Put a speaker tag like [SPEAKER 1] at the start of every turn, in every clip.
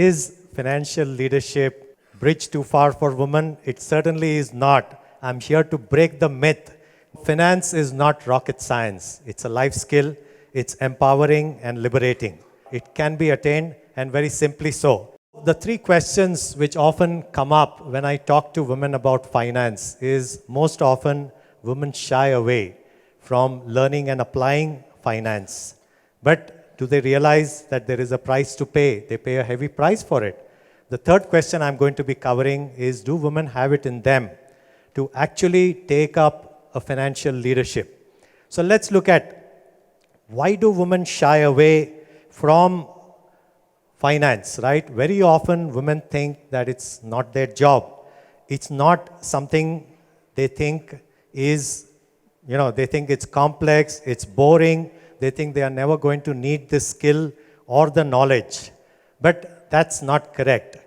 [SPEAKER 1] Is financial leadership bridge too far for women? It certainly is not. I'm here to break the myth. Finance is not rocket science. It's a life skill. It's empowering and liberating. It can be attained, and very simply so. The three questions which often come up when I talk to women about finance is most often women shy away from learning and applying finance. But do they realize that there is a price to pay? They pay a heavy price for it. The third question I'm going to be covering is, do women have it in them to actually take up a financial leadership? So let's look at why do women shy away from finance, right? Very often women think that it's not their job. It's not something they think is, they think it's complex, it's boring. They think they are never going to need this skill or the knowledge. But that's not correct.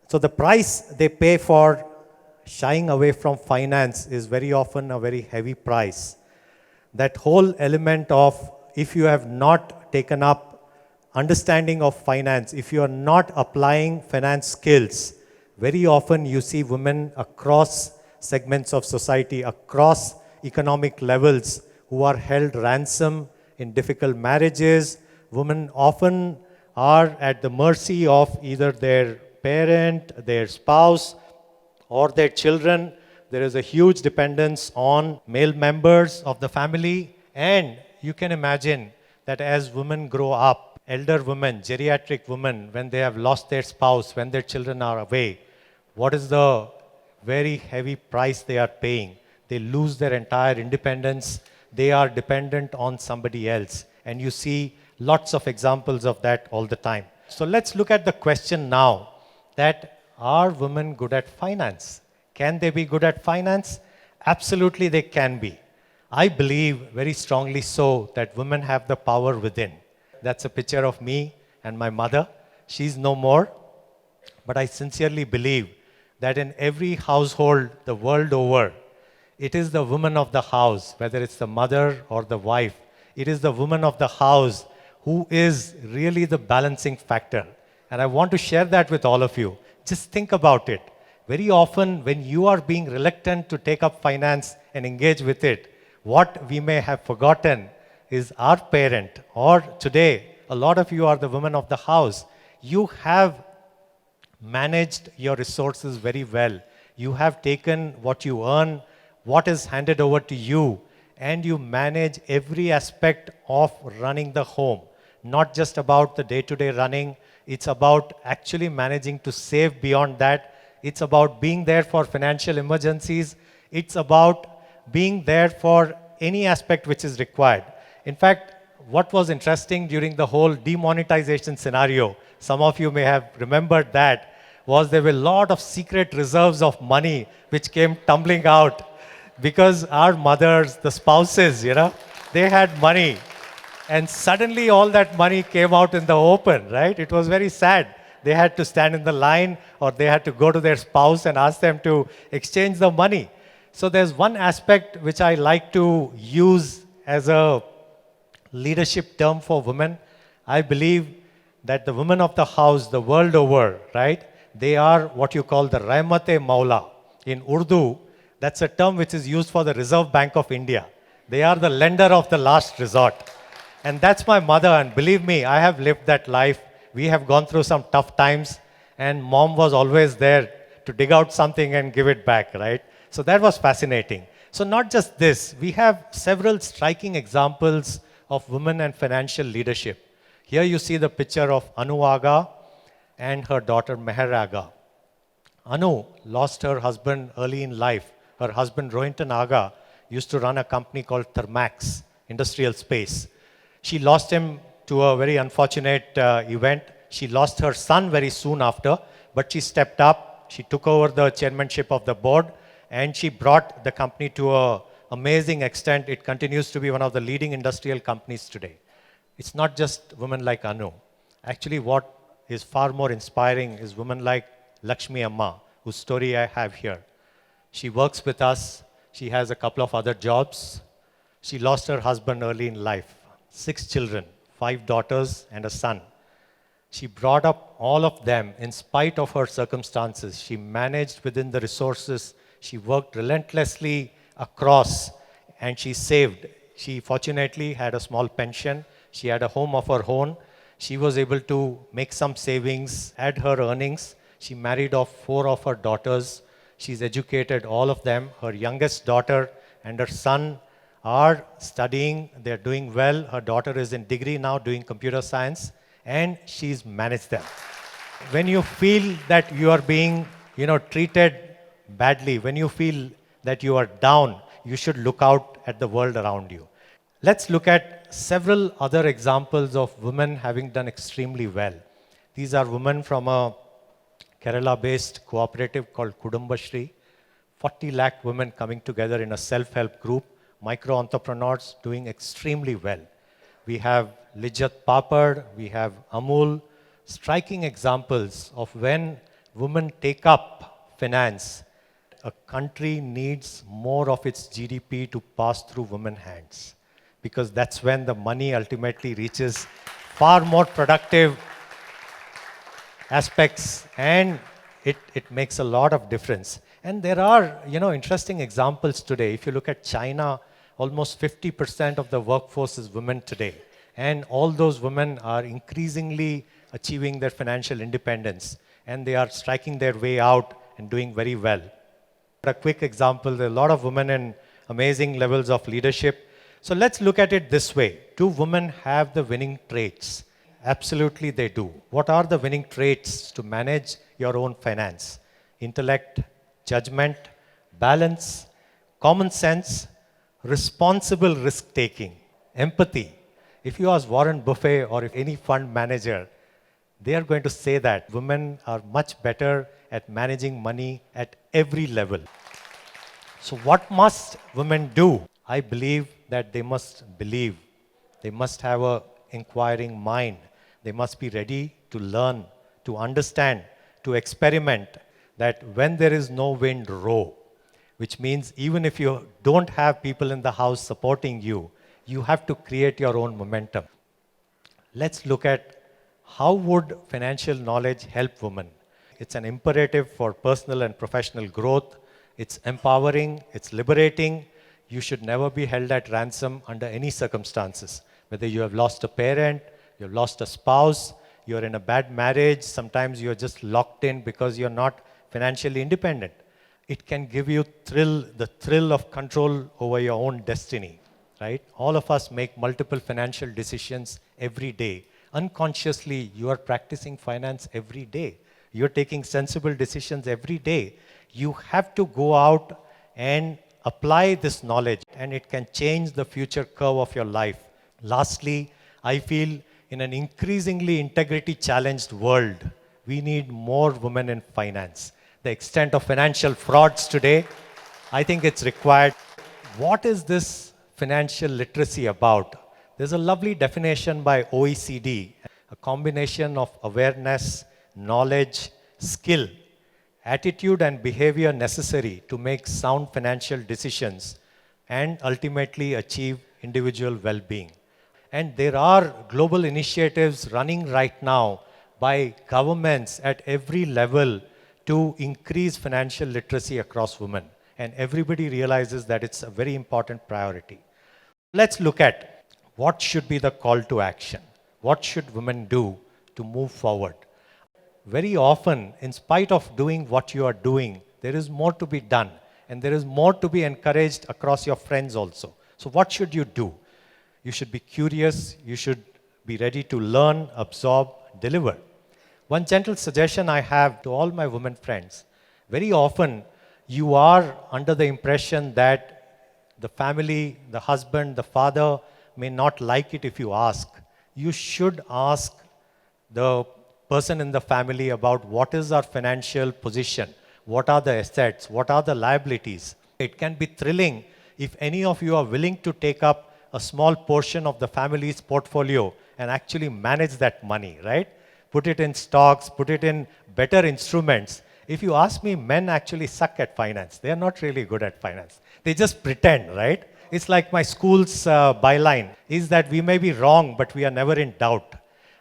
[SPEAKER 1] So the price they pay for shying away from finance is very often a very heavy price. That whole element of, if you have not taken up understanding of finance, if you are not applying finance skills, very often you see women across segments of society, across economic levels, who are held ransom in difficult marriages. Women often are at the mercy of either their parent, their spouse, or their children. There is a huge dependence on male members of the family. And you can imagine that as women grow up, elder women, geriatric women, when they have lost their spouse, when their children are away, what is the very heavy price they are paying? They lose their entire independence. They are dependent on somebody else. And you see lots of examples of that all the time. So let's look at the question now, that are women good at finance? Can they be good at finance? Absolutely they can be. I believe very strongly so that women have the power within. That's a picture of me and my mother. She's no more. But I sincerely believe that in every household the world over, it is the woman of the house, whether it's the mother or the wife, it is the woman of the house who is really the balancing factor. And I want to share that with all of you. Just think about it. Very often when you are being reluctant to take up finance and engage with it, what we may have forgotten is our parent, or today, a lot of you are the women of the house. You have managed your resources very well. You have taken what you earn, what is handed over to you, and you manage every aspect of running the home. Not just about the day-to-day running, it's about actually managing to save beyond that. It's about being there for financial emergencies. It's about being there for any aspect which is required. In fact, what was interesting during the whole demonetization scenario, some of you may have remembered that, was there were a lot of secret reserves of money which came tumbling out because our mothers, the spouses, they had money. And suddenly all that money came out in the open, right? It was very sad. They had to stand in the line, or they had to go to their spouse and ask them to exchange the money. So there's one aspect which I like to use as a leadership term for women. I believe that the women of the house, the world over, right? They are what you call the Rahmat-e Maula. In Urdu, that's a term which is used for the Reserve Bank of India. They are the lender of the last resort. And that's my mother, and believe me, I have lived that life. We have gone through some tough times, and mom was always there to dig out something and give it back, right? So that was fascinating. So not just this, we have several striking examples of women and financial leadership. Here you see the picture of Anu Aga and her daughter Meher Aga. Anu lost her husband early in life. Her husband Rohinton Aga used to run a company called Thermax, industrial space. She lost him to a very unfortunate event. She lost her son very soon after, but she stepped up. She took over the chairmanship of the board, and she brought the company to an amazing extent. It continues to be one of the leading industrial companies today. It's not just women like Anu. Actually, what is far more inspiring is women like LAKSHMI Amma, whose story I have here. She works with us. She has a couple of other jobs. She lost her husband early in life. 6 children, 5 daughters and a son. She brought up all of them in spite of her circumstances. She managed within the resources. She worked relentlessly across and she saved. She fortunately had a small pension. She had a home of her own. She was able to make some savings, add her earnings. She married off 4 of her daughters. She's educated all of them. Her youngest daughter and her son are studying. They're doing well. Her daughter is in degree now doing computer science, and she's managed them. When you feel that you are being, treated badly, when you feel that you are down, you should look out at the world around you. Let's look at several other examples of women having done extremely well. These are women from a Kerala-based cooperative called Kudumbashri. 40 lakh women coming together in a self-help group, micro-entrepreneurs doing extremely well. We have Lijjat Papad, we have Amul, striking examples of when women take up finance. A country needs more of its GDP to pass through women's hands, because that's when the money ultimately reaches far more productive aspects, and it makes a lot of difference. And there are, interesting examples today. If you look at China, almost 50% of the workforce is women today. And all those women are increasingly achieving their financial independence, and they are striking their way out and doing very well. A quick example, there are a lot of women in amazing levels of leadership. So let's look at it this way. Do women have the winning traits? Absolutely they do. What are the winning traits to manage your own finance? Intellect, judgment, balance, common sense, responsible risk-taking, empathy. If you ask Warren Buffett or if any fund manager, they are going to say that women are much better at managing money at every level. So what must women do? I believe that they must believe. They must have an inquiring mind. They must be ready to learn, to understand, to experiment, that when there is no wind, row. Which means even if you don't have people in the house supporting you, you have to create your own momentum. Let's look at how would financial knowledge help women. It's an imperative for personal and professional growth. It's empowering, it's liberating. You should never be held at ransom under any circumstances. Whether you have lost a parent, you've lost a spouse, you're in a bad marriage, sometimes you're just locked in because you're not financially independent. It can give you the thrill of control over your own destiny, right? All of us make multiple financial decisions every day. Unconsciously, you are practicing finance every day. You're taking sensible decisions every day. You have to go out and apply this knowledge, and it can change the future curve of your life. Lastly, I feel in an increasingly integrity challenged world, we need more women in finance. The extent of financial frauds today, I think it's required. What is this financial literacy about? There's a lovely definition by OECD, a combination of awareness, knowledge, skill, attitude and behavior necessary to make sound financial decisions and ultimately achieve individual well-being. And there are global initiatives running right now by governments at every level to increase financial literacy across women. And everybody realizes that it's a very important priority. Let's look at what should be the call to action. What should women do to move forward? Very often, in spite of doing what you are doing, there is more to be done. And there is more to be encouraged across your friends also. So what should you do? You should be curious. You should be ready to learn, absorb, deliver. One gentle suggestion I have to all my women friends, very often you are under the impression that the family, the husband, the father may not like it if you ask. You should ask the person in the family about what is our financial position, what are the assets, what are the liabilities. It can be thrilling if any of you are willing to take up a small portion of the family's portfolio and actually manage that money, right? Put it in stocks, put it in better instruments. If you ask me, men actually suck at finance. They are not really good at finance. They just pretend, right? It's like my school's byline is that we may be wrong, but we are never in doubt.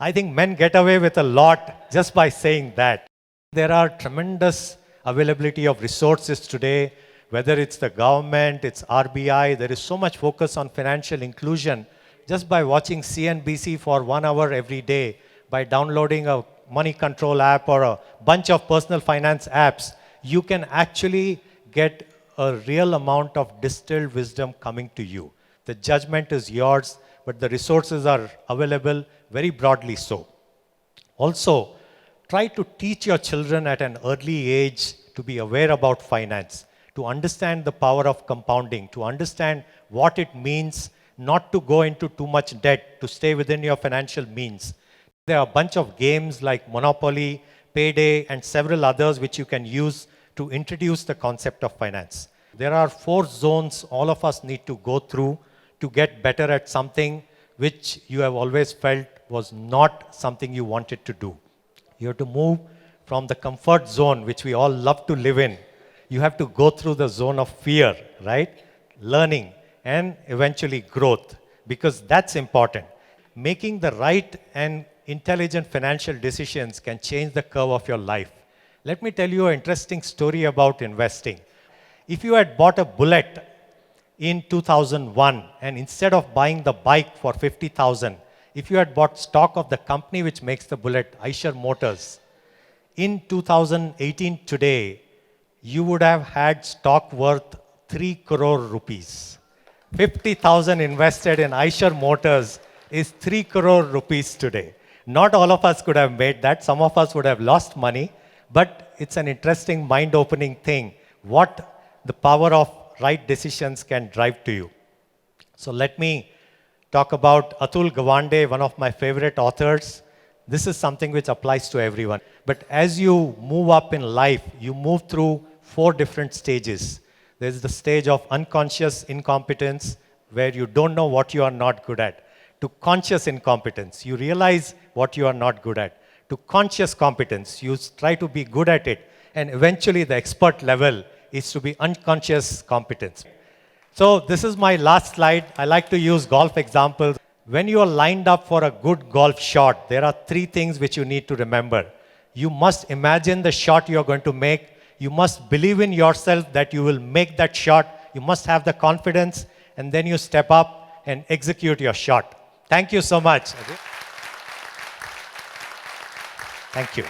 [SPEAKER 1] I think men get away with a lot just by saying that. There are tremendous availability of resources today, whether it's the government, it's RBI, there is so much focus on financial inclusion. Just by watching CNBC for 1 hour every day, by downloading a money control app or a bunch of personal finance apps, you can actually get a real amount of distilled wisdom coming to you. The judgment is yours, but the resources are available very broadly so. Also, try to teach your children at an early age to be aware about finance, to understand the power of compounding, to understand what it means not to go into too much debt, to stay within your financial means. There are a bunch of games like Monopoly, Payday, and several others which you can use to introduce the concept of finance. There are 4 zones all of us need to go through to get better at something which you have always felt was not something you wanted to do. You have to move from the comfort zone, which we all love to live in. You have to go through the zone of fear, right? Learning and eventually growth, because that's important. Making the right and intelligent financial decisions can change the curve of your life. Let me tell you an interesting story about investing. If you had bought a bullet in 2001 and instead of buying the bike for 50,000, if you had bought stock of the company which makes the bullet, Eicher Motors, in 2018 today, you would have had stock worth 3 crore rupees. 50,000 invested in Eicher Motors is 3 crore rupees today. Not all of us could have made that. Some of us would have lost money, but it's an interesting mind-opening thing, what the power of right decisions can drive to you. So let me talk about Atul Gawande, one of my favorite authors. This is something which applies to everyone. But as you move up in life, you move through 4 different stages. There's the stage of unconscious incompetence, where you don't know what you are not good at, to conscious incompetence. You realize what you are not good at. To conscious competence, you try to be good at it. And eventually the expert level is to be unconscious competence. So this is my last slide. I like to use golf examples. When you are lined up for a good golf shot, there are 3 things which you need to remember. You must imagine the shot you are going to make. You must believe in yourself that you will make that shot. You must have the confidence, and then you step up and execute your shot. Thank you so much. Thank you.